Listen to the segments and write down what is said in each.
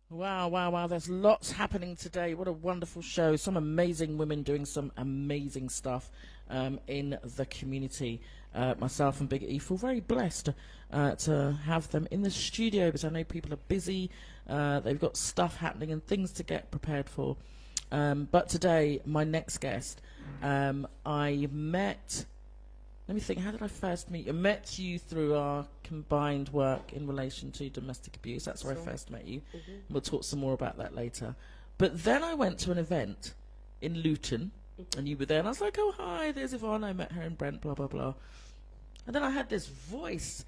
Wow, wow, wow. There's lots happening today. What a wonderful show. Some amazing women doing some amazing stuff in the community. Myself and Big E feel very blessed to have them in the studio because I know people are busy. They've got stuff happening and things to get prepared for. But today, my next guest, I met... Let me think, how did I first meet you? I met you through our combined work in relation to domestic abuse. That's where I first met you. We'll talk some more about that later. But then I went to an event in Luton, and you were there, and I was like, oh, hi, there's Yvonne. I met her in Brent, blah, blah, blah. And then I had this voice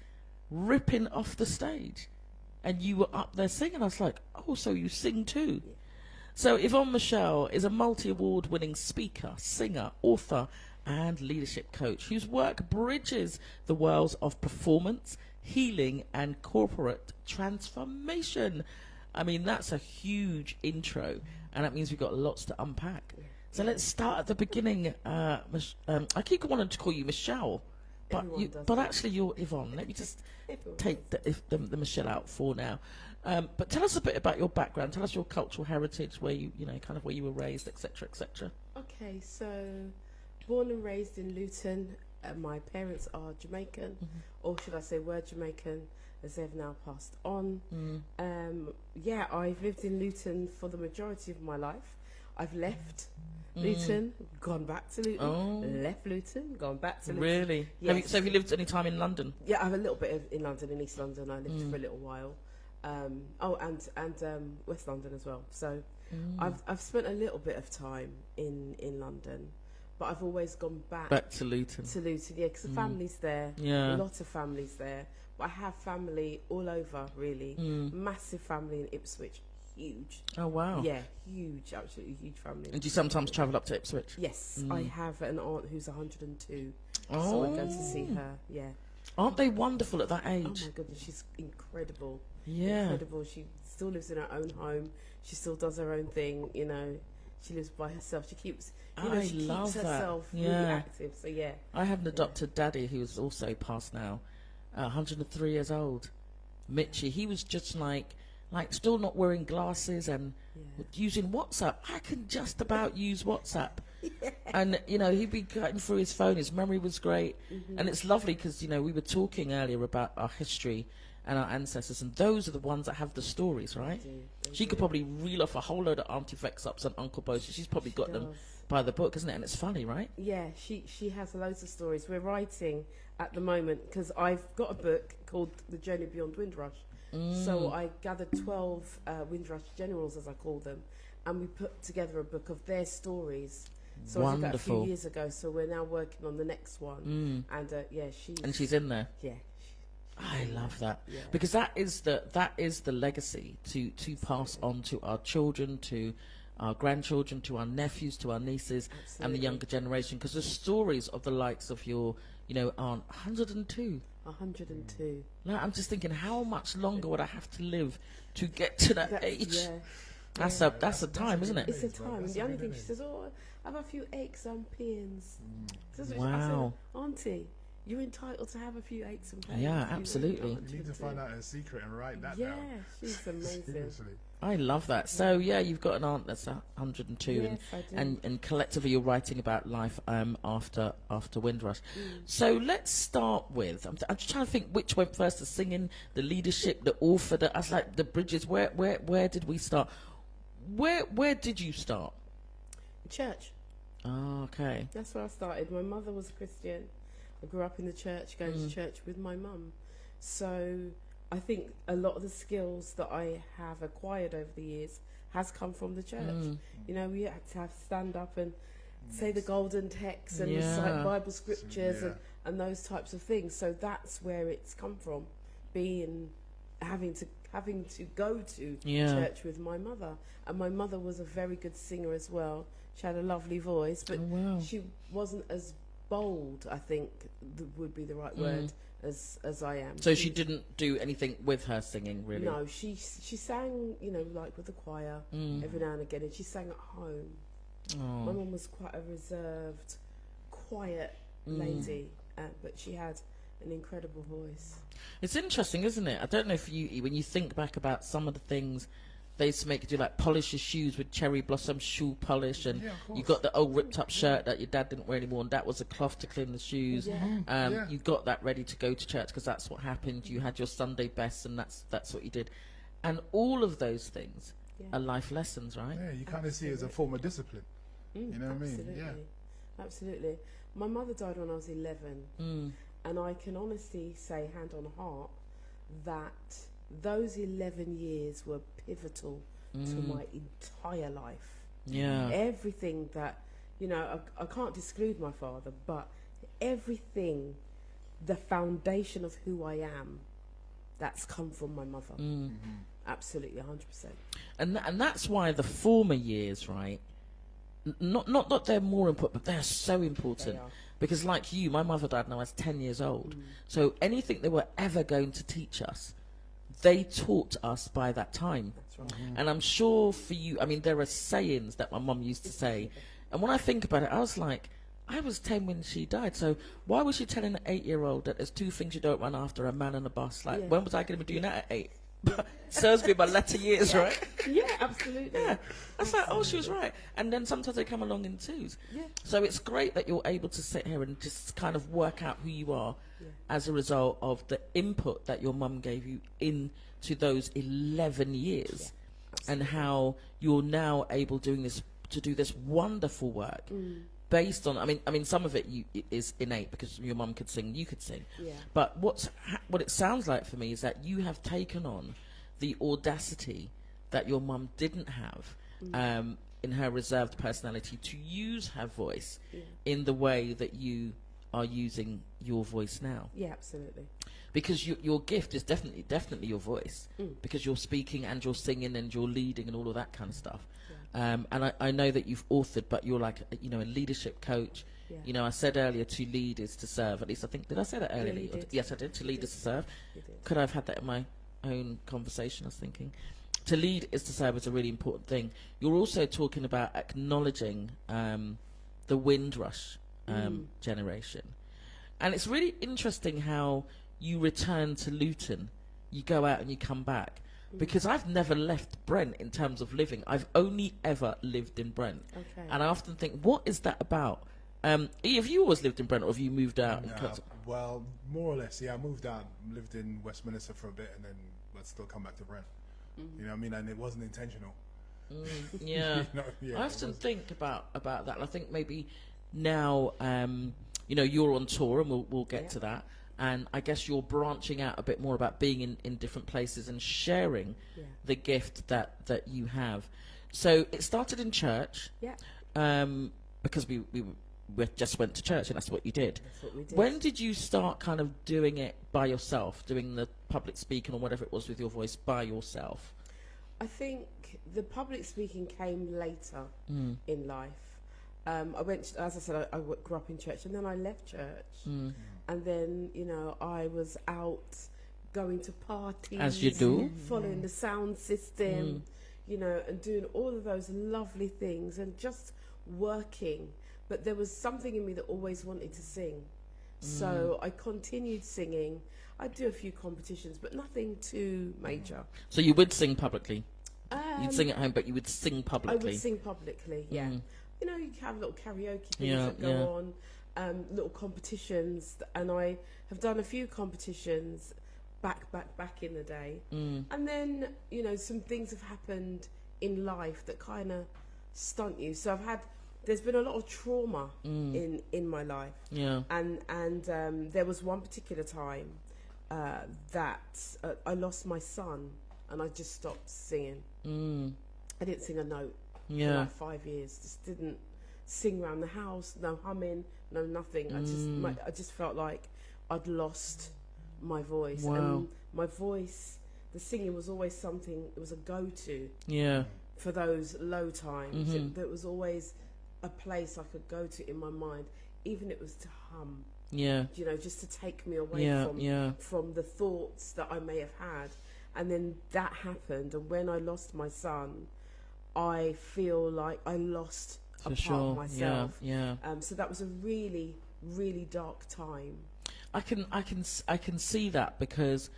ripping off the stage, and you were up there singing. I was like, oh, so you sing too? So Yvonne Michèle is a multi-award winning speaker, singer, author, and leadership coach whose work bridges the worlds of performance, healing, and corporate transformation. I mean, that's a huge intro, and that means we've got lots to unpack. So let's start at the beginning. I keep wanting to call you Michèle, but actually you're Yvonne. Let me just take the Michèle out for now. But tell us a bit about your background. Tell us your cultural heritage, where you know, kind of where you were raised, etc., etc. Okay, so born and raised in Luton. My parents are Jamaican, or should I say were Jamaican, as they've now passed on. Yeah, I've lived in Luton for the majority of my life. I've left Luton, gone back to Luton, left Luton, gone back to Luton. Really? Yes. Have you lived any time in London? Yeah, I have a little bit in London, in East London. I lived for a little while. And West London as well. So I've spent a little bit of time in London, but I've always gone back to Luton. Yeah, because the family's there. Yeah. A lot of families there. But I have family all over, really. Massive family in Ipswich. Huge. Oh, wow. Yeah, huge, absolutely huge family. And do you sometimes travel up to Ipswich? Yes, I have an aunt who's 102. So I go to see her, yeah. Aren't they wonderful at that age? Oh my goodness, she's incredible. Yeah. Incredible. She still lives in her own home. She still does her own thing, you know. She lives by herself. She keeps, she keeps herself really active. So yeah. I have an adopted daddy who's also passed now, 103 years old. Mitchie, he was just like still not wearing glasses and using WhatsApp. I can just about use WhatsApp. And, you know, he'd be cutting through his phone. His memory was great. And it's lovely because, you know, we were talking earlier about our history and our ancestors, and those are the ones that have the stories, right? She could probably reel off a whole load of Auntie Vex-ups and Uncle Bo's. She's probably got them by the book, isn't it? And it's funny, right? Yeah, she has loads of stories. We're writing at the moment because I've got a book called The Journey Beyond Windrush. So I gathered 12 Windrush generals, as I call them, and we put together a book of their stories. So I did that a few years ago. So we're now working on the next one, and she's in there. Yeah, I love that because that is the legacy to pass on to our children, to our grandchildren, to our nephews, to our nieces, and the younger generation. Because the stories of the likes of your, you know, aunt, 102. 102. Now I'm just thinking, how much longer would I have to live to get to that age? Yeah. That's a time, isn't it? It's a time. And the only thing she says, oh, I have a few aches and pains. Wow. I said, Auntie, you're entitled to have a few aches and pains. Yeah, absolutely. You need to find out her secret and write that down. Yeah, she's amazing. Seriously. I love that. So yeah, you've got an aunt that's 102, and collectively you're writing about life after Windrush. So let's start with. I'm just trying to think which went first: the singing, the leadership, the author. I was like the bridges. Where did we start? Where did you start? Church. Oh, okay. That's where I started. My mother was a Christian. I grew up in the church, going to church with my mum. So I think a lot of the skills that I have acquired over the years has come from the church. You know, we had to have stand up and say the golden texts and recite Bible scriptures and those types of things. So that's where it's come from, having to go to church with my mother. And my mother was a very good singer as well. She had a lovely voice, but she wasn't as bold, I think would be the right word, as I am. So she didn't do anything with her singing, really? No, she sang, you know, like with the choir every now and again, and she sang at home. My mum was quite a reserved, quiet lady, but she had an incredible voice. It's interesting, isn't it? I don't know if when you think back about some of the things they used to make you do like polish your shoes with cherry blossom shoe polish, and Yeah, of course. you got the old ripped up shirt that your dad didn't wear anymore, and that was a cloth to clean the shoes. Yeah. You got that ready to go to church because that's what happened. You had your Sunday best, and that's what you did. And all of those things are life lessons, right? Yeah, you kind of see it as a form of discipline. You know what I mean? Yeah. Absolutely. My mother died when I was 11, and I can honestly say, hand on heart, that those 11 years were pivotal to my entire life. Yeah. Everything that, you know, I can't exclude my father, but everything, the foundation of who I am, that's come from my mother. Absolutely, 100%. And that's why the former years, right? Not that they're more important, but they're so important. They are. Because like you, my mother died when I was 10 years old. So anything they were ever going to teach us, they taught us by that time. That's right. And I'm sure for you, I mean, there are sayings that my mum used to say. And when I think about it, I was like, I was 10 when she died. So why was she telling an 8-year-old that there's 2 things you don't run after, a man and a bus? Like, when was I going to be doing that at 8? Serves me my latter years, right? Yeah, absolutely. Yeah. That's like, oh, she was right. And then sometimes they come along in twos. Yeah. So it's great that you're able to sit here and just kind of work out who you are as a result of the input that your mum gave you into those 11 years, and how you're now able to do this wonderful work based on, I mean, some of it is innate because your mum could sing, you could sing. Yeah. But what it sounds like for me is that you have taken on the audacity that your mum didn't have in her reserved personality to use her voice in the way that you are using your voice now. Yeah, absolutely. Because your gift is definitely your voice, because you're speaking and you're singing and you're leading and all of that kind of stuff. And I know that you've authored, but you're like, you know, a leadership coach. Yeah. You know, I said earlier, to lead is to serve. At least I think, did I say that earlier? Yeah, you did. Yes, I did. To lead is to serve. You did. Could I have had that in my own conversation? I was thinking. To lead is to serve is a really important thing. You're also talking about acknowledging the Windrush generation. And it's really interesting how you return to Luton. You go out and you come back. Because I've never left Brent in terms of living. I've only ever lived in Brent. Okay. And I often think, what is that about? Have you always lived in Brent, or have you moved out? Well, more or less, yeah. I moved out, lived in Westminster for a bit, and then but still come back to Brent. You know what I mean? And it wasn't intentional. Yeah. You know, yeah, I often think about that. And I think maybe now, you know, you're on tour, and we'll get to that. And I guess you're branching out a bit more about being in different places and sharing the gift that you have. So it started in church. Yeah. Because we just went to church, and that's what you did. That's what we did. When did you start kind of doing it by yourself, doing the public speaking or whatever it was with your voice by yourself? I think the public speaking came later in life. I went, as I said, I grew up in church, and then I left church. And then, you know, I was out going to parties. As you do. Following the sound system, you know, and doing all of those lovely things and just working. But there was something in me that always wanted to sing. So I continued singing. I'd do a few competitions, but nothing too major. So you would sing publicly? You'd sing at home, but you would sing publicly? I would sing publicly, yeah. You know, you have little karaoke things that go on, little competitions, and I have done a few competitions back in the day. And then, you know, some things have happened in life that kind of stunt you. So there's been a lot of trauma in my life. Yeah. And there was one particular time that I lost my son, and I just stopped singing. I didn't sing a note for like 5 years. Just didn't sing around the house, no humming, no nothing. I just felt like I'd lost my voice. Wow. And my voice, the singing was always something, it was a go-to for those low times. There was always a place I could go to in my mind, even if it was to hum. You know, just to take me away from the thoughts that I may have had. And then that happened, and when I lost my son, I feel like I lost a part of myself. So that was a really, really dark time. I can see that, because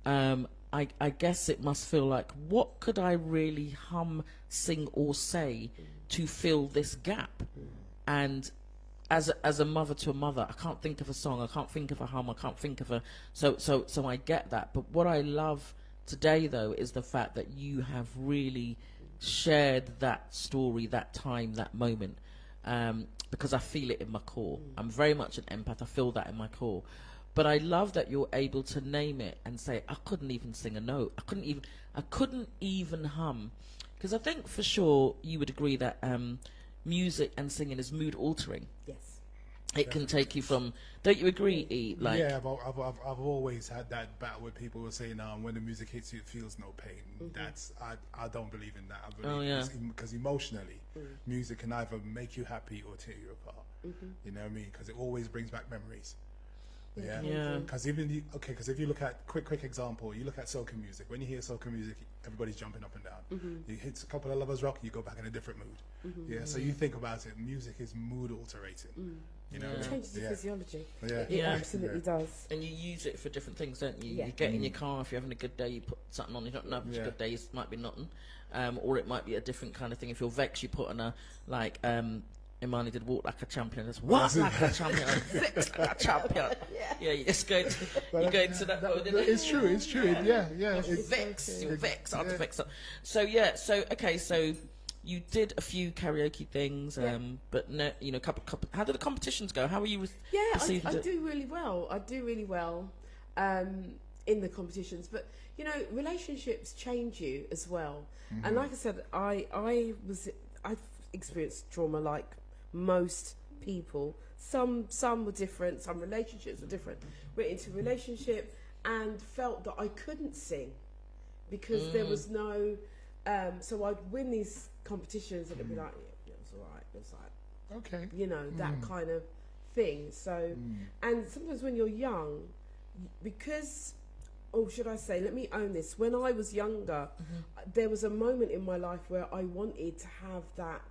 I I guess it must feel like, what could I really hum, sing, or say to fill this gap? And as a mother to a mother, I can't think of a song, I can't think of a hum, I can't think of a so I get that. But what I love today, though, is the fact that you have really shared that story, that time, that moment, because I feel it in my core. I'm very much an empath. I feel that in my core. But I love that you're able to name it and say, I couldn't even sing a note. I couldn't even hum. Because I think for sure you would agree that music and singing is mood altering. Yes. It can take you from, don't you agree, E? Like, yeah, I've always had that battle with people who say, when the music hits you, it feels no pain. That's I don't believe in that. I believe because emotionally, music can either make you happy or tear you apart. You know what I mean? Because it always brings back memories. Yeah. Because because if you look at quick example, you look at soca music. When you hear soca music, everybody's jumping up and down. You hit a couple of Lovers Rock, you go back in a different mood. Yeah. So you think about it, music is mood alterating. You know, it changes the physiology. Yeah. It absolutely does. And you use it for different things, don't you? Yeah. You get in your car, if you're having a good day, you put something on. You don't know if it's a good day, it might be nothing. Or it might be a different kind of thing. If you're vexed, you put on a, like, Imani did Walk Like a Champion. That's Walk Like a Champion. Vexed like a champion. Yeah, you just go to that mode. It's true. Yeah. You're vexed. You're vexed. I'm vexed. So okay. So you did a few karaoke things, but no, couple. How did the competitions go? How were you received? I do really well. In the competitions, but relationships change you as well. And like I said, I've experienced trauma like most people. Some were different. Some relationships were different. Went into a relationship and felt that I couldn't sing because there was no. So I'd win these competitions and it'd be like, it was alright. It was like, okay, that kind of thing. So, and sometimes when you're young, because, or should I say, let me own this. When I was younger, there was a moment in my life where I wanted to have that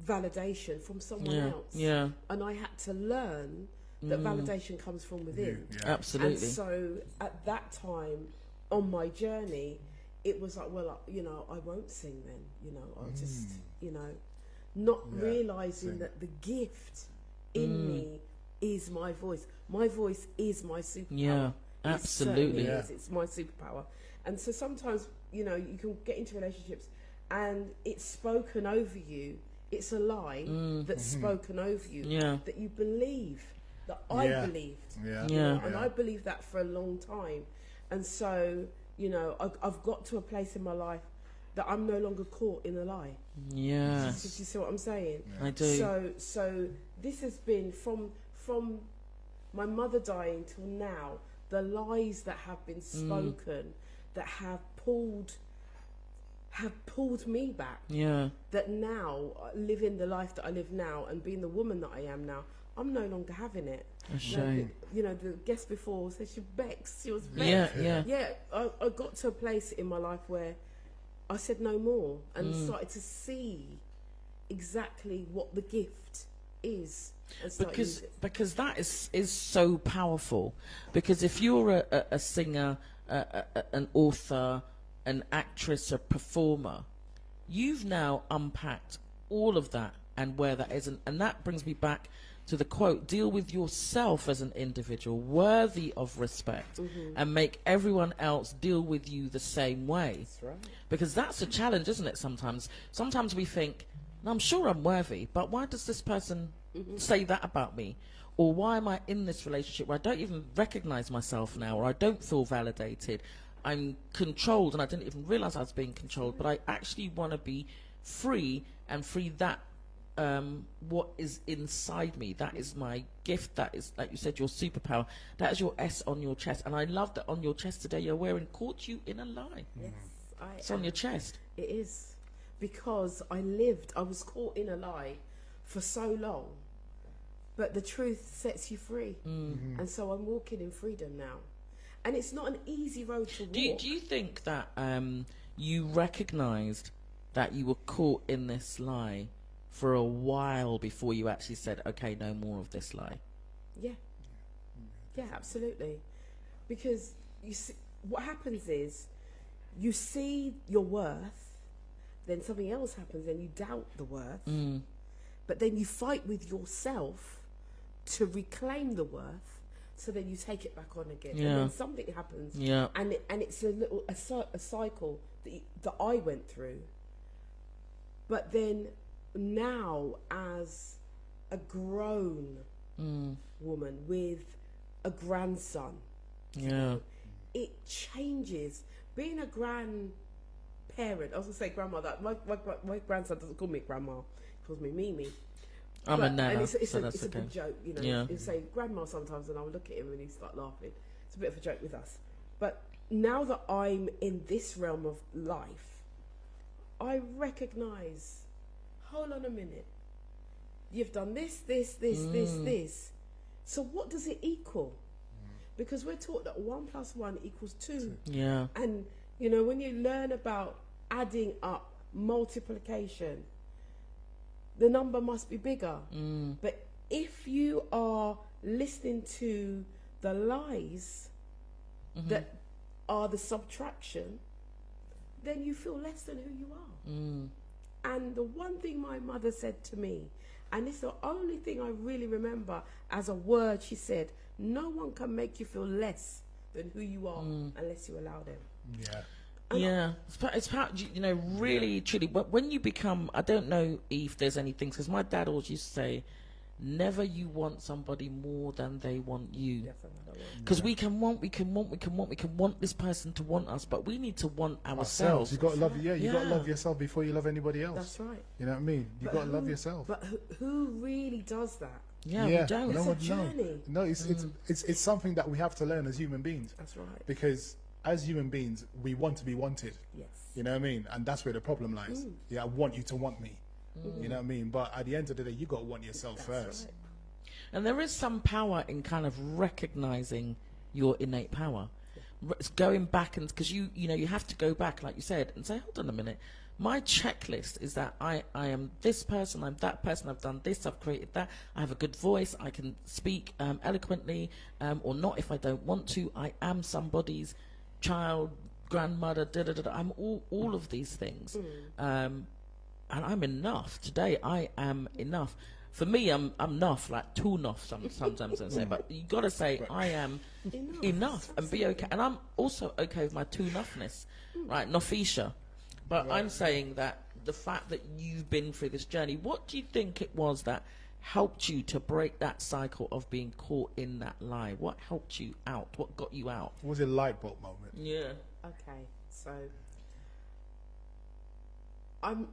validation from someone else. Yeah. And I had to learn that validation comes from within. Yeah. Absolutely. And so at that time on my journey, it was like, well, I won't sing then, I'll just, not realising that the gift in me is my voice. My voice is my superpower. Yeah, absolutely. It's my superpower. And so sometimes, you can get into relationships and it's spoken over you. It's a lie that's spoken over you that you believe, that I believed. And I believed that for a long time. And so, I've got to a place in my life that I'm no longer caught in a lie. Yeah. Do you see what I'm saying? Yeah. I do. So this has been from my mother dying till now, the lies that have been spoken that have pulled me back. Yeah. That now, living the life that I live now and being the woman that I am now, I'm no longer having it. A shame. The guest before said she vexed. She was vexed. Yeah. I got to a place in my life where I said no more and started to see exactly what the gift is. Because that is so powerful. Because if you're a singer, an author, an actress, a performer, you've now unpacked all of that and where that is. And that brings me back to the quote, deal with yourself as an individual worthy of respect and make everyone else deal with you the same way. That's right. Because that's a challenge, isn't it, sometimes? Sometimes we think, I'm sure I'm worthy, but why does this person say that about me? Or why am I in this relationship where I don't even recognize myself now, or I don't feel validated? I'm controlled and I didn't even realize I was being controlled, but I actually want to be free and free that what is inside me. That is my gift. That is, like you said, your superpower. That is your S on your chest. And I love that on your chest today you're wearing caught you in a lie. Yes, it's on your chest. It is. Because I was caught in a lie for so long. But the truth sets you free. And so I'm walking in freedom now. And it's not an easy road to walk. Do you think that you recognised that you were caught in this lie for a while before you actually said, okay, no more of this lie? Yeah, absolutely. Because you see, what happens is you see your worth, then something else happens and you doubt the worth, but then you fight with yourself to reclaim the worth, so then you take it back on again, and then something happens, and it's a cycle that I went through. But then now, as a grown woman with a grandson, it changes. Being a grandparent, I was gonna say grandmother. My grandson doesn't call me grandma; he calls me Mimi. I'm a nana, and it's so a that's okay. big joke, you know. Yeah. He'll say grandma sometimes, and I'll look at him and he start laughing. It's a bit of a joke with us. But now that I'm in this realm of life, I recognise, hold on a minute, you've done this. So what does it equal? Because we're taught that 1 + 1 = 2. Yeah. And, you know, when you learn about adding up, multiplication, the number must be bigger. But if you are listening to the lies that are the subtraction, then you feel less than who you are. And the one thing my mother said to me, and it's the only thing I really remember as a word, she said, no one can make you feel less than who you are unless you allow them. Yeah. Yeah, it's part, you know, really, truly. But when you become, I don't know if there's anything, because my dad always used to say, never you want somebody more than they want you. Because we can want this person to want us, but we need to want ourselves. You got to love, you got to love yourself before you love anybody else. That's right. You know what I mean? You got to love yourself. But who really does that? Yeah, we don't. It's a journey. No, it's something that we have to learn as human beings. That's right. Because as human beings, we want to be wanted. Yes. You know what I mean? And that's where the problem lies. Yeah, I want you to want me. You know what I mean? But at the end of the day, you got to want yourself first. Right. And there is some power in kind of recognizing your innate power. It's going back, and because you know, you have to go back, like you said, and say, hold on a minute. My checklist is that I am this person, I'm that person, I've done this, I've created that, I have a good voice, I can speak eloquently, or not if I don't want to. I am somebody's child, grandmother, I'm all of these things. And I'm enough. Today I am enough. For me, I'm enough, like too enough sometimes I say, but you got to say I am enough and be okay. And I'm also okay with my too enoughness, right? Nofisha. But I'm saying that the fact that you've been through this journey, what do you think it was that helped you to break that cycle of being caught in that lie? What helped you out? What got you out? What was a light bulb moment? Yeah. Okay, so I'm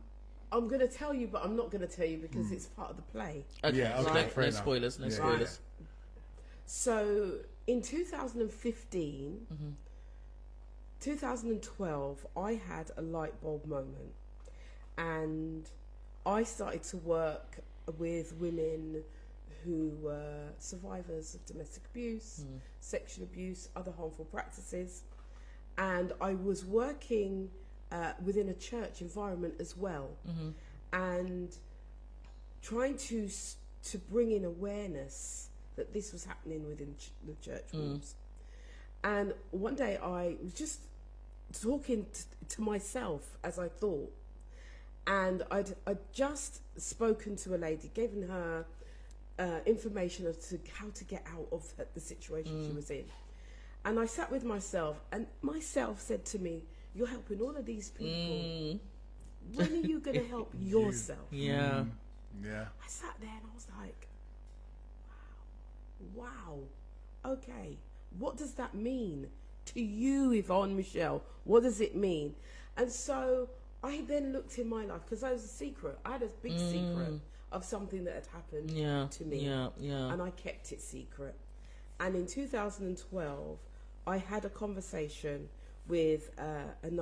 going to tell you, but I'm not going to tell you because it's part of the play. Okay, yeah, okay, right? fair No enough. spoilers, no Yeah. spoilers. Right. So in 2015, 2012, I had a light bulb moment, and I started to work with women who were survivors of domestic abuse, sexual abuse, other harmful practices, and I was working within a church environment as well, and trying to bring in awareness that this was happening within the church rooms. And one day I was just talking to myself as I thought, and I'd just spoken to a lady, given her information as to how to get out of the situation she was in. And I sat with myself, and myself said to me, you're helping all of these people. When are you going to help yourself? Yeah. Yeah. I sat there and I was like, wow, okay, what does that mean to you, Yvonne Michèle? What does it mean? And so I then looked in my life, because I was a secret. I had a big secret of something that had happened to me. And I kept it secret. And in 2012, I had a conversation with an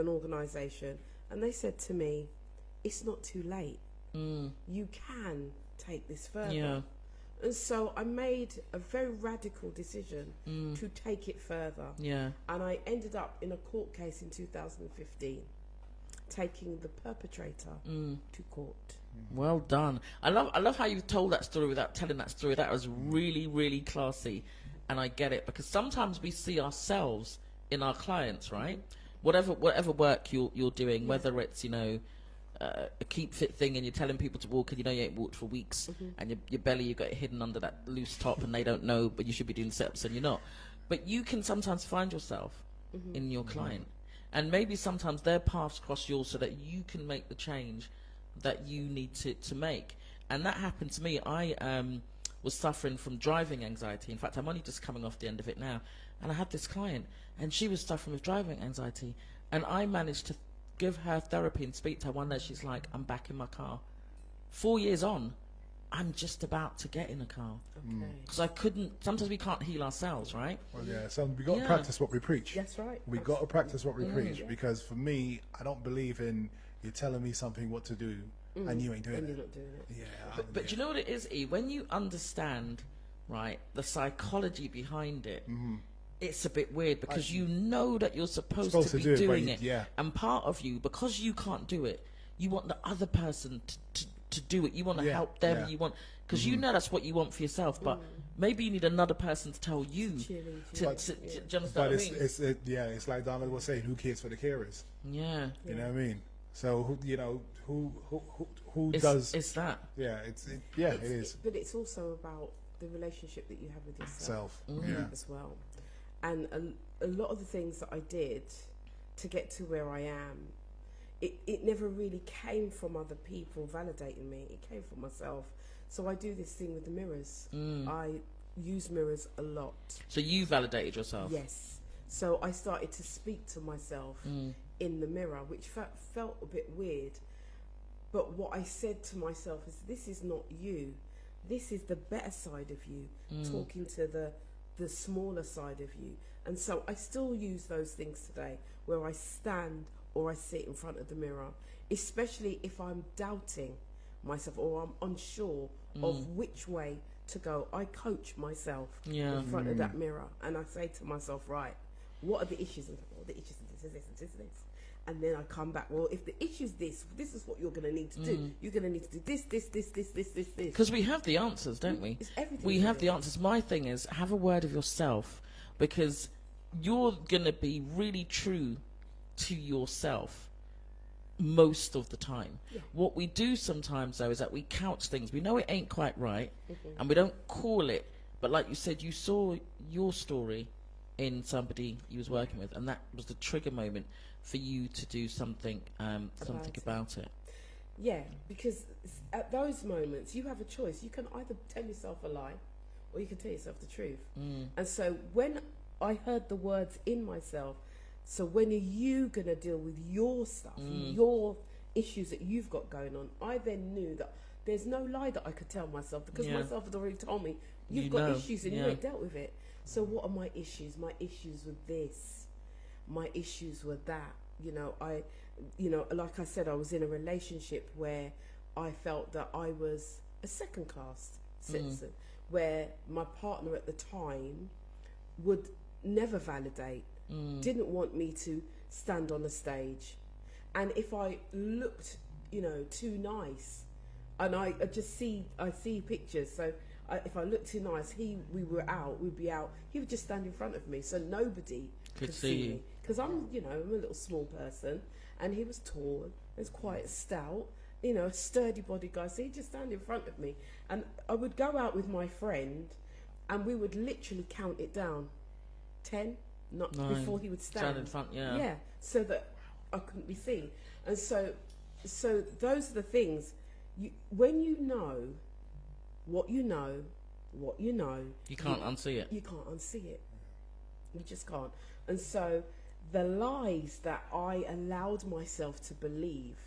organisation, and they said to me, it's not too late. You can take this further. Yeah. And so I made a very radical decision to take it further. Yeah. And I ended up in a court case in 2015, taking the perpetrator to court. Well done. I love how you told that story without telling that story. That was really, really classy. And I get it, because sometimes we see ourselves in our clients, right? whatever work you're doing, whether it's, you know, a keep fit thing and you're telling people to walk and you know you ain't walked for weeks, and your belly, you got it hidden under that loose top and they don't know, but you should be doing sit-ups and you're not. But you can sometimes find yourself in your client, and maybe sometimes their paths cross yours so that you can make the change that you need to make. And that happened to me. I was suffering from driving anxiety. In fact, I'm only just coming off the end of it now. And I had this client, and she was suffering with driving anxiety, and I managed to give her therapy and speak to her. One day she's like, I'm back in my car. 4 years on, I'm just about to get in a car. Because I couldn't, sometimes we can't heal ourselves, right? Well, yeah, so we got to practice what we preach. That's right. We got to practice what we preach, because for me, I don't believe in you telling me something what to do and you ain't doing it. You're not doing it. Yeah. But you know what it is, E? When you understand, right, the psychology behind it, it's a bit weird, because you know that you're supposed to be doing it. And part of you, because you can't do it, you want the other person to do it. You want to help them. You want, because you know that's what you want for yourself, but maybe you need another person to tell you. Do you understand what I mean? It's like Donald was saying, who cares for the carers? Yeah. You know what I mean? So who does? It's that. Yeah, it is. But it's also about the relationship that you have with yourself as well. And a lot of the things that I did to get to where I am, it never really came from other people validating me. It came from myself. So I do this thing with the mirrors. I use mirrors a lot. So you validated yourself? Yes. So I started to speak to myself in the mirror, which felt a bit weird. But what I said to myself is, this is not you. This is the better side of you, talking to the smaller side of you. And so I still use those things today, where I stand or I sit in front of the mirror, especially if I'm doubting myself or I'm unsure of which way to go. I coach myself in front of that mirror, and I say to myself, right, what are the issues? And the issues are this. And then I come back, well, if the issue's this is what you're going to need to do. You're going to need to do this. Because we have the answers, don't we? It's everything. We have the answers. My thing is, have a word of yourself, because you're going to be really true to yourself most of the time. What we do sometimes, though, is that we couch things. We know it ain't quite right, and we don't call it. But like you said, you saw your story in somebody you was working with, and that was the trigger moment for you to do something about it. Yeah, because at those moments you have a choice. You can either tell yourself a lie or you can tell yourself the truth. And so when I heard the words in myself, so when are you going to deal with your stuff, your issues that you've got going on, I then knew that there's no lie that I could tell myself, because myself had already told me, you've got issues and you ain't dealt with it. So what are my issues? My issues with this. My issues were that, like I said, I was in a relationship where I felt that I was a second class citizen, where my partner at the time would never validate, didn't want me to stand on a stage. And if I looked, too nice, and I see pictures, so if I looked too nice, we'd be out, he would just stand in front of me, so nobody could see me. Because I'm a little small person, and he was tall, he was quite stout, a sturdy body guy, so he'd just stand in front of me. And I would go out with my friend, and we would literally count it down, 10, not 9, before he would stand in front, so that I couldn't be seen. And so those are the things, when you know what you know, you can't unsee it. You can't unsee it. You just can't. And so the lies that I allowed myself to believe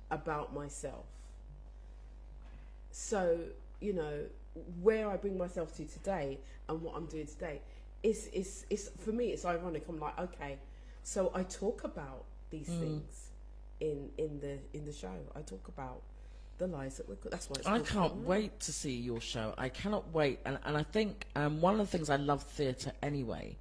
about myself. So, where I bring myself to today and what I'm doing today is for me, it's ironic. I'm like, okay, so I talk about these things in the show. I talk about the lies that that's why it's I can't wait to see your show. I cannot wait. And I think one of the things, I love theatre anyway,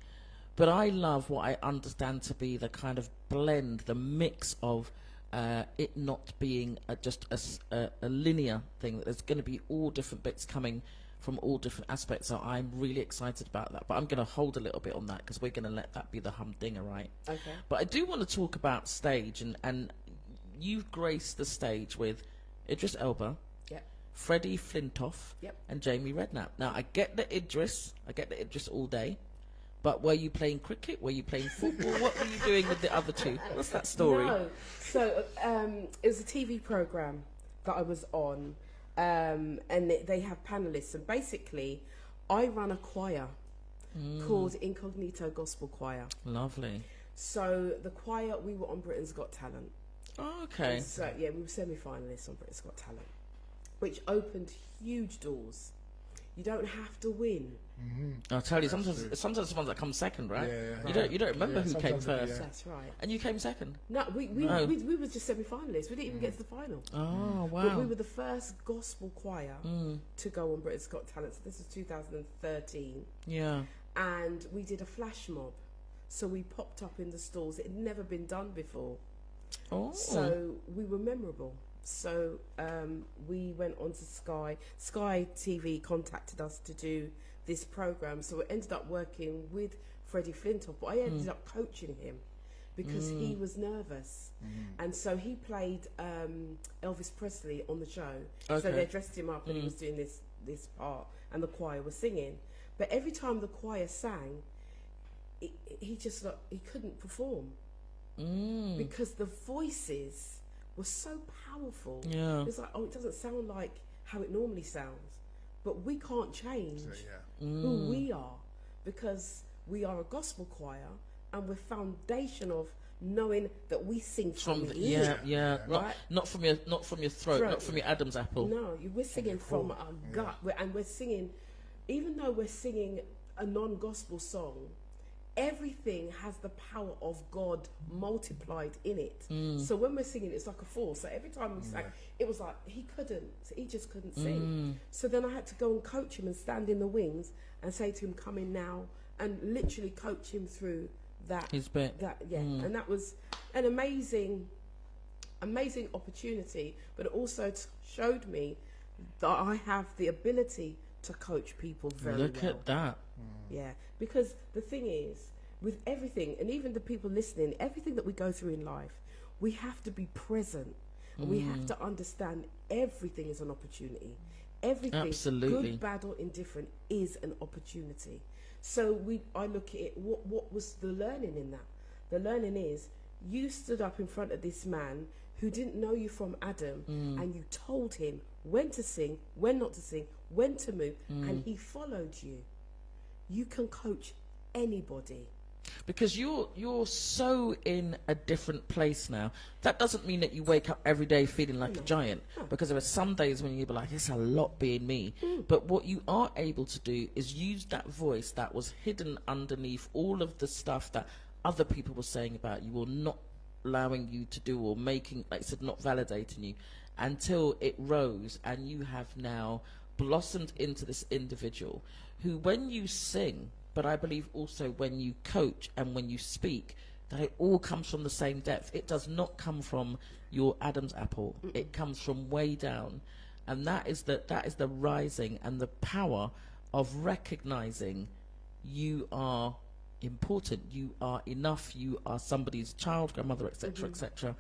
but I love what I understand to be the kind of blend, the mix of it not being just a linear thing, that there's going to be all different bits coming from all different aspects. So I'm really excited about that. But I'm going to hold a little bit on that because we're going to let that be the humdinger, right? Okay. But I do want to talk about stage, and you've graced the stage with Idris Elba, Yep. Freddie Flintoff, Yep. and Jamie Redknapp. Now, I get the Idris all day, but were you playing cricket? Were you playing football? What were you doing with the other two? What's that story? No. So it was a TV program that I was on, and they have panelists, and basically I run a choir called Incognito Gospel Choir. Lovely. So the choir, we were on Britain's Got Talent. Oh, okay. And so yeah, we were semi-finalists on Britain's Got Talent, which opened huge doors. You don't have to win. I'll tell you, sometimes the ones that come second, right? Yeah. You don't remember who came first, Yeah. That's right. and you came second. No, we were just semi-finalists. We didn't even get to the final. Oh, wow. But we were the first gospel choir to go on Britain's Got Talent. So this was 2013. Yeah. And we did a flash mob. So we popped up in the stalls. It had never been done before. Oh. So we were memorable. So we went on to Sky. Sky TV contacted us to do this program. So we ended up working with Freddie Flintoff. But I ended up coaching him because he was nervous. And so he played Elvis Presley on the show. Okay. So they dressed him up and he was doing this part. And the choir was singing. But every time the choir sang, he couldn't perform. Because the voices were so powerful. Yeah. It's like, it doesn't sound like how it normally sounds. But we can't change who we are, because we are a gospel choir and we're foundation of knowing that we sing from the ear. Right? Not from your throat, not from your Adam's apple. No, we're singing from our gut. And we're singing, even though we're singing a non-gospel song, everything has the power of God multiplied in it. So when we're singing, it's like a force. So every time we sang, it was like he just couldn't sing. So then I had to go and coach him and stand in the wings and say to him, "Come in now," and literally coach him through that. His bit. And that was an amazing opportunity. But it also showed me that I have the ability to coach people very well. Look at that. Yeah, because the thing is, with everything, and even the people listening, everything that we go through in life, we have to be present. And we have to understand everything is an opportunity. Everything, Absolutely. good, bad, or indifferent, is an opportunity. So I look at it, what was the learning in that? The learning is, you stood up in front of this man who didn't know you from Adam, and you told him when to sing, when not to sing, when to move, and he followed you. You can coach anybody. Because you're so in a different place now. That doesn't mean that you wake up every day feeling like a giant. Because there are some days when you'll be like, it's a lot being me. But what you are able to do is use that voice that was hidden underneath all of the stuff that other people were saying about you, or not allowing you to do, or making, like I said, not validating you, until it rose, and you have now blossomed into this individual who, when you sing, but I believe also when you coach and when you speak, that it all comes from the same depth. It does not come from your Adam's apple. It comes from way down. And that is the rising and the power of recognizing you are important, you are enough, you are somebody's child, grandmother, etc., etc.,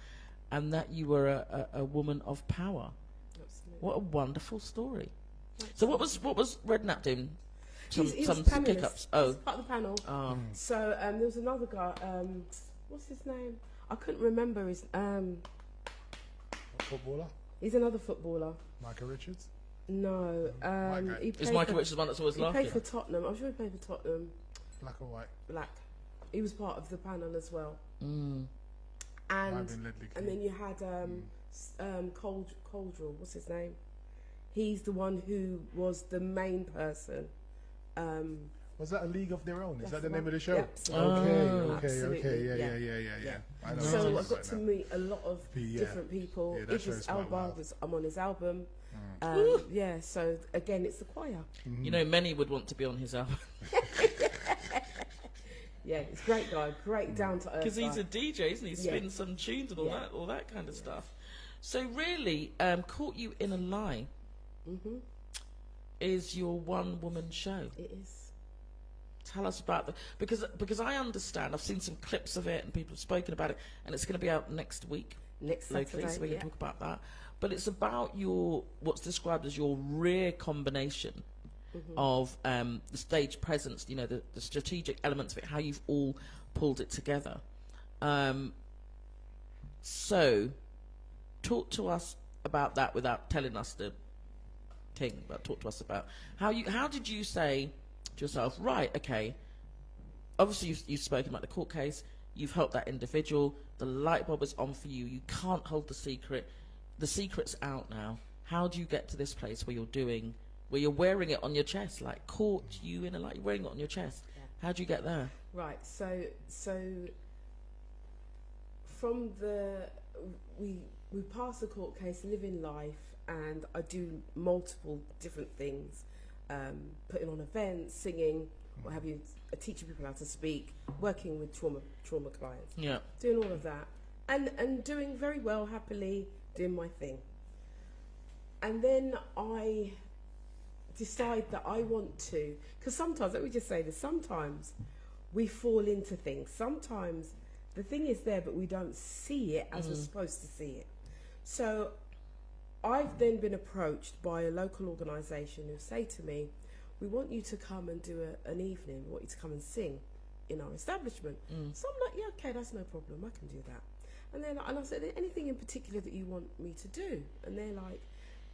and that you were a woman of power. Absolutely. What a wonderful story. So what was Redknapp doing? He was Some panelist. kick-ups. Oh. He was part of the panel. So there was another guy. What's his name? I couldn't remember his. A footballer? He's another footballer. Michael Richards? No. Is Michael Richards the one that's always laughing? He played for Tottenham. I'm sure he played for Tottenham. Black or white? Black. He was part of the panel as well. Mm. And then you had Coldrell. What's his name? He's the one who was the main person. Was that A League of Their Own? Is that the name of the show? Yep. Okay. Yeah. I know So I've got to meet a lot of different people. Yeah, Idris Elba, I'm on his album. So again, it's the choir. You know, many would want to be on his album. Yeah, he's a great guy, great down to earth. Because he's a DJ, isn't he? Spins some tunes and all that kind of stuff. So really, caught you in a lie. is your one-woman show. It is. Tell us about because I understand. I've seen some clips of it and people have spoken about it, and it's going to be out next week. Next locally, Saturday, so we can talk about that. But it's about what's described as your rare combination of the stage presence, you know, the strategic elements of it, how you've all pulled it together. So, talk to us about that without telling us the thing, but talk to us about how did you say to yourself, right, okay, obviously you've spoken about the court case, you've helped that individual, the light bulb is on for you, you can't hold the secret's out now. How do you get to this place where you're wearing it on your chest, like caught you in a light, you're wearing it on your chest? Yeah. How do you get there? Right, so from we pass the court case, live in life, and I do multiple different things, putting on events, singing, what have you, teaching people how to speak, working with trauma clients, doing all of that, and doing very well, happily doing my thing. And then I decide that I want to, because sometimes, let me just say this, sometimes we fall into things. Sometimes the thing is there, but we don't see it as we're supposed to see it. So I've then been approached by a local organisation who say to me, we want you to come and do an evening, we want you to come and sing in our establishment. So I'm like, yeah, okay, that's no problem, I can do that. And I said, anything in particular that you want me to do? And they're like,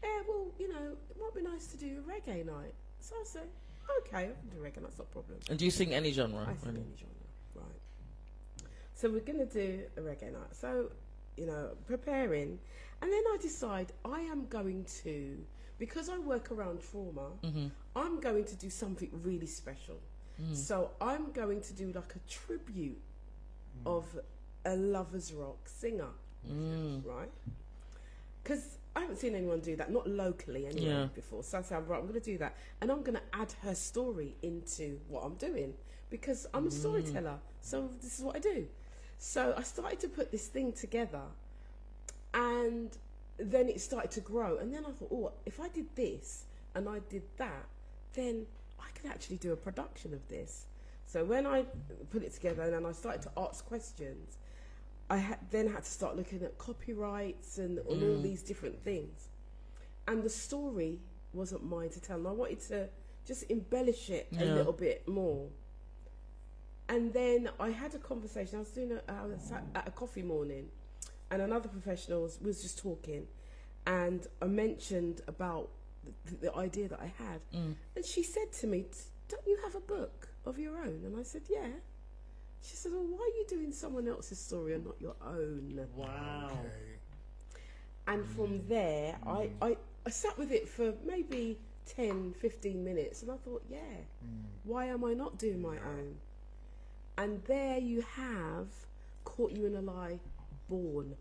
yeah, well, you know, it might be nice to do a reggae night. So I said, okay, I can do reggae, that's not a problem. And do you sing any genre? I sing any genre, right. So we're going to do a reggae night. So, you know, preparing. And then I decide I am going to, because I work around trauma, I'm going to do something really special. So I'm going to do like a tribute of a lovers rock singer, right? Because I haven't seen anyone do that, not locally anyway, before. So I said, right, I'm going to do that. And I'm going to add her story into what I'm doing, because I'm a storyteller. So this is what I do. So I started to put this thing together, and then it started to grow. And then I thought, oh, if I did this and I did that, then I could actually do a production of this. So when I put it together and then I started to ask questions, I then had to start looking at copyrights and all these different things. And the story wasn't mine to tell. And I wanted to just embellish it a little bit more. And then I had a conversation. I was at a coffee morning, and another professional was just talking, and I mentioned about the idea that I had. And she said to me, don't you have a book of your own? And I said, yeah. She said, well, why are you doing someone else's story and not your own? Wow. Okay. And from there, I sat with it for maybe 10, 15 minutes, and I thought, why am I not doing my own? And there you have Caught You in a Lie, born.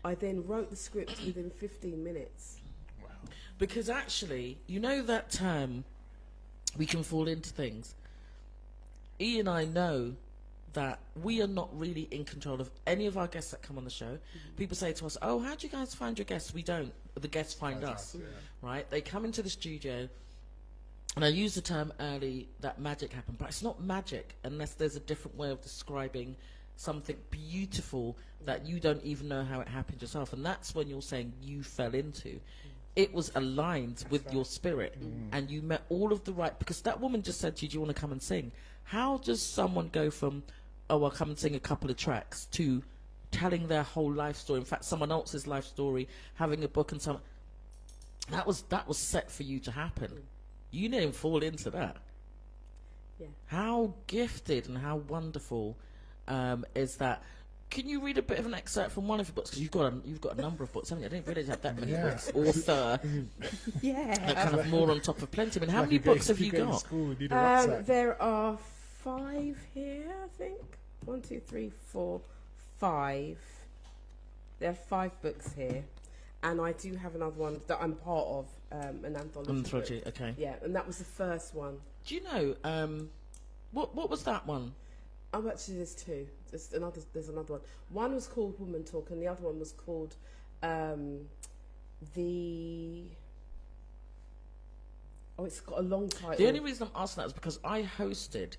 I then wrote the script within 15 minutes. Wow. Because actually, you know that term, we can fall into things. E and I know that we are not really in control of any of our guests that come on the show. People say to us, oh, how do you guys find your guests? We don't. The guests find us, right? They come into the studio, and I used the term early that magic happened, but it's not magic unless there's a different way of describing something beautiful that you don't even know how it happened yourself. And that's when you're saying you fell into. It was aligned with your spirit, and you met all of the right, because that woman just said to you, do you want to come and sing? How does someone go from, oh, I'll come and sing a couple of tracks, to telling their whole life story, in fact, someone else's life story, having a book, and that was set for you to happen. You didn't fall into that. Yeah. How gifted and how wonderful is that? Can you read a bit of an excerpt from one of your books? Because you've got a number of books, haven't you? I didn't realise you had that many books. Author. Yeah. Kind of more on top of plenty. I mean, how many books have you got? There are 5 here, I think. 1, 2, 3, 4, 5. There are 5 books here. And I do have another one that I'm part of, an anthology book. Okay. Yeah, and that was the first one. Do you know, what was that one? Oh, actually, there's 2. There's another one. One was called Woman Talk, and the other one was called Oh, it's got a long title. The only reason I'm asking that is because I hosted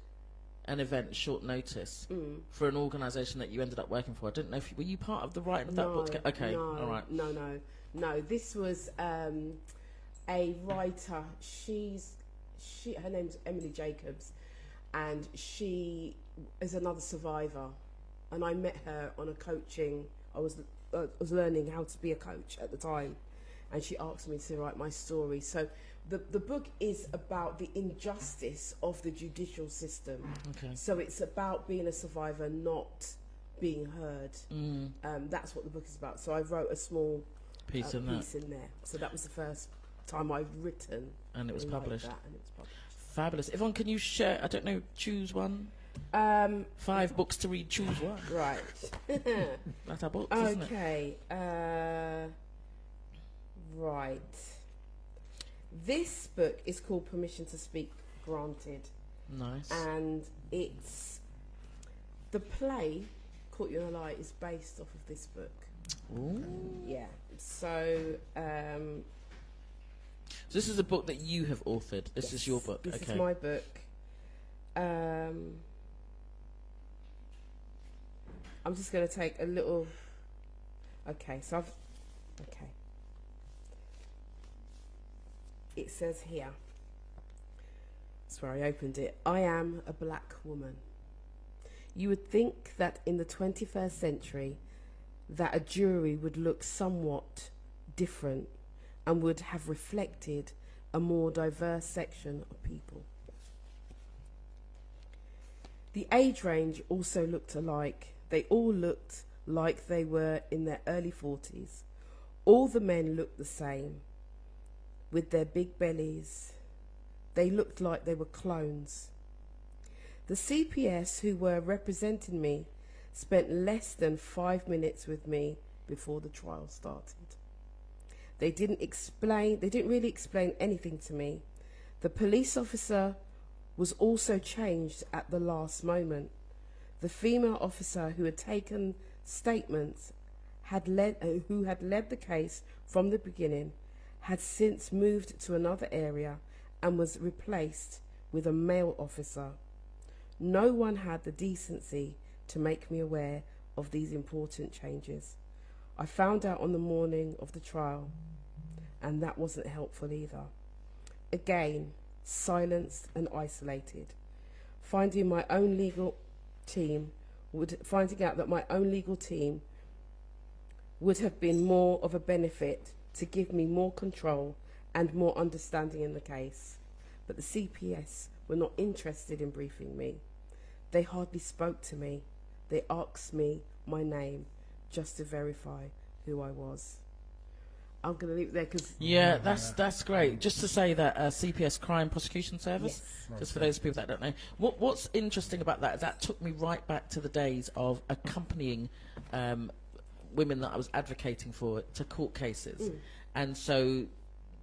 an event short notice for an organisation that you ended up working for. I didn't know if were you part of the writing of that book? Okay, all right. No. This was a writer. Her name's Emily Jacobs, and she is another survivor. And I met her on a coaching. I was learning how to be a coach at the time, and she asked me to write my story. So the book is about the injustice of the judicial system. Okay. So it's about being a survivor, not being heard. That's what the book is about. So I wrote a small piece in there. So that was the first time I've written, and it was published. And it was published. Fabulous. Yvonne, can you share? I don't know. Choose one. 5 books to read. Choose one. Right. That's our books, isn't it? Okay. Right. This book is called Permission to Speak Granted. Nice. And it's the play Caught You in a Lie is based off of this book. Ooh. Yeah. So this is a book that you have authored. This is your book. This is my book. I'm just going to take a little. Okay. It says here. That's where I opened it. I am a black woman. You would think that in the 21st century, that a jury would look somewhat different and would have reflected a more diverse section of people. The age range also looked alike. They all looked like they were in their early 40s. All the men looked the same, with their big bellies. They looked like they were clones. The CPS who were representing me spent less than 5 minutes with me before the trial started. They didn't really explain anything to me. The police officer was also changed at the last moment. The female officer who had taken statements who had led the case from the beginning had since moved to another area and was replaced with a male officer. No one had the decency to make me aware of these important changes. I found out on the morning of the trial, and that wasn't helpful either. Again, silenced and isolated. Finding out that my own legal team would have been more of a benefit to give me more control and more understanding in the case. But the CPS were not interested in briefing me. They hardly spoke to me. They asked me my name just to verify who I was. I'm going to leave it there because... Yeah, that's great. Just to say that CPS, Crime Prosecution Service, just for those people that don't know. What's interesting about that is that took me right back to the days of accompanying women that I was advocating for to court cases. And so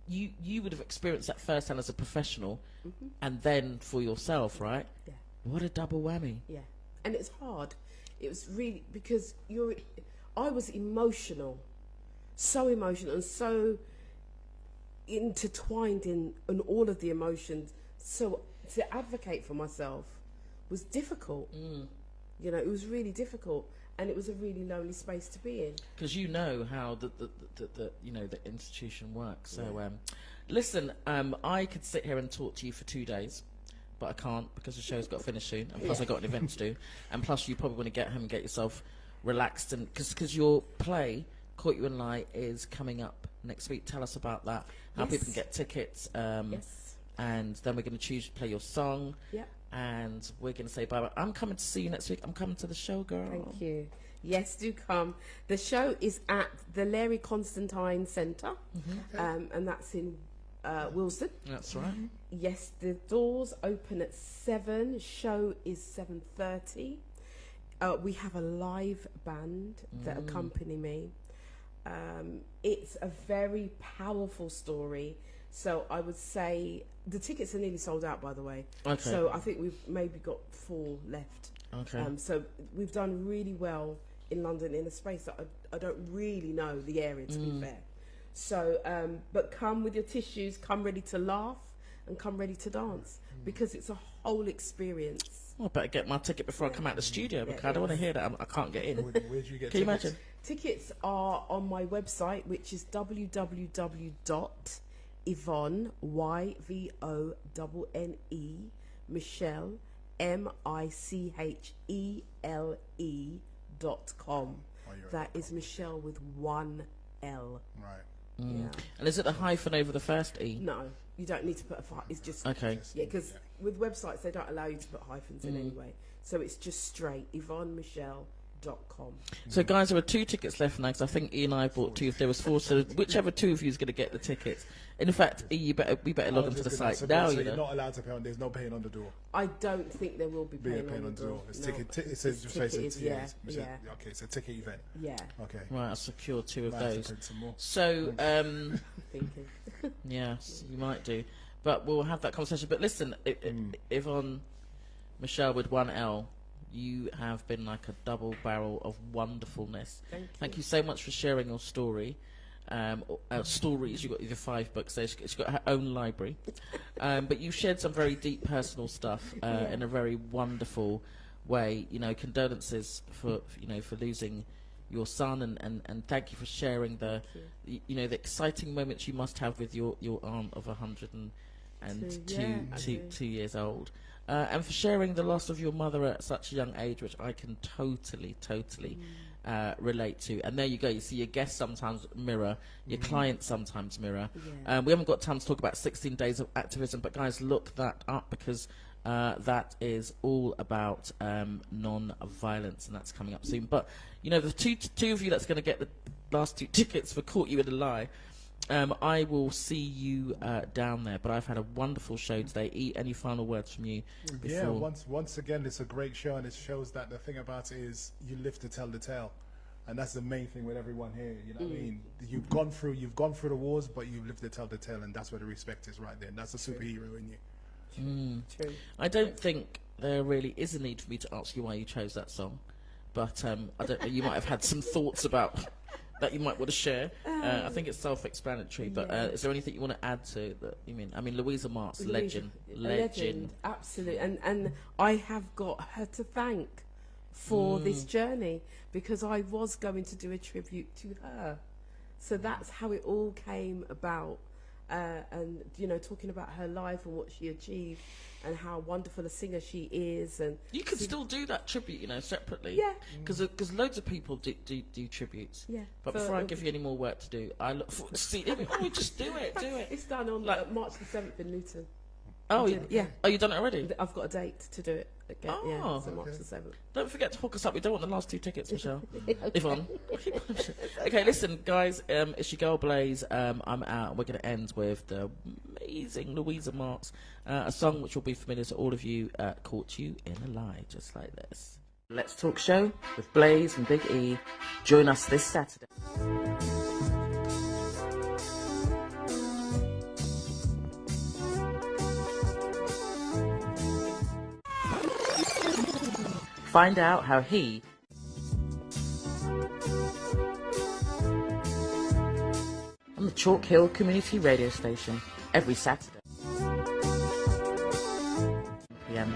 you would have experienced that firsthand as a professional and then for yourself, right? Yeah. What a double whammy. Yeah. And it's hard. It was really... because I was emotional. So emotional and so intertwined in all of the emotions. So to advocate for myself was difficult. You know, it was really difficult, and it was a really lonely space to be in. Because you know how the institution works. So, listen, I could sit here and talk to you for 2 days, but I can't because the show's got to finish soon, and plus I got an event to do, and plus you probably want to get home and get yourself relaxed, and because your play Caught You in a Lie is coming up next week. Tell us about that, how people can get tickets, and then we're going to play your song, and we're going to say bye-bye. I'm coming to see you next week. I'm coming to the show, girl. Thank you. Yes, do come. The show is at the Larry Constantine Centre, and that's in Wilsden. That's right. Yes, the doors open at 7. Show is 7:30. We have a live band that accompany me. It's a very powerful story. So I would say the tickets are nearly sold out, by the way. Okay. So I think we've maybe got 4 left. Okay. So we've done really well in London in a space that I don't really know the area, to be fair. So, but come with your tissues, come ready to laugh and come ready to dance, because it's a whole experience. Well, I better get my ticket before I come out the studio, because I don't want to hear that I can't get in. Where do you get Can you tickets? imagine? Tickets are on my website, which is www.Yvonne, YvonneMichele, Michele.com. That is Michelle with one L. Right. Yeah. And is it a hyphen over the first E? No, you don't need to put a it's just Okay. Yeah, because with websites they don't allow you to put hyphens in anyway. So it's just straight YvonneMichele.com. So guys, there are 2 tickets left now, because I think E and I bought 2 if there was 4, so whichever 2 of you is going to get the tickets. In fact, E, we better log into the site now. So you're not allowed to pay on. There's no paying on the door. I don't think there will be paying on the door. It's No. ticket. It says just face it. Yeah. Okay, so ticket event. Yeah. Okay. Right, I'll secure 2 of Might have to those. print some more. So, Thinking. yes, you might do. But we'll have that conversation. But listen, Yvonne Michele with one L, you have been like a double barrel of wonderfulness. Thank you so much for sharing your story. Stories, you've got your 5 books there. She's got her own library. But you've shared some very deep personal stuff in a very wonderful way. You know, condolences for losing your son, and thank you for sharing the the exciting moments you must have with your aunt of 102 years old, and for sharing the loss of your mother at such a young age, which I can totally relate to. And there you go, you see your guests sometimes mirror, your clients sometimes mirror. We haven't got time to talk about 16 days of activism, but guys, look that up, because that is all about non-violence, and that's coming up soon. But you know, the two of you that's going to get the last 2 tickets for Caught You in a Lie, I will see you down there. But I've had a wonderful show today. Any final words from you before? Yeah, once again, it's a great show, and it shows that the thing about it is you live to tell the tale, and that's the main thing with everyone here. You know what I mean? You've gone through the wars, but you've lived to tell the tale, and that's where the respect is right there. And that's a superhero in you. True. I don't think there really is a need for me to ask you why you chose that song, but I don't know. You might have had some thoughts about that you might want to share. I think it's self-explanatory, but is there anything you want to add to that? I mean, Louisa Marks, legend. Absolutely, and I have got her to thank for this journey, because I was going to do a tribute to her, so that's how it all came about. And talking about her life and what she achieved and how wonderful a singer she is, and you could still do that tribute, separately. Yeah. Because loads of people do tributes. Yeah. But before I give you any more work to do, I look forward to see. Just do it. It's done on March the 7th in Luton. Oh yeah. Oh, you done it already? I've got a date to do it again. Oh. So March the 7th. Don't forget to hook us up. We don't want the last 2 tickets, Michelle. Yvonne. Okay, listen, guys. It's your girl Blaze. I'm out. We're going to end with the amazing Louisa Marks, a song which will be familiar to all of you. Caught You in a Lie, just like this. Let's Talk Show with Blaze and Big E. Join us this Saturday. Find out how he on the Chalk Hill Community Radio Station every Saturday PM.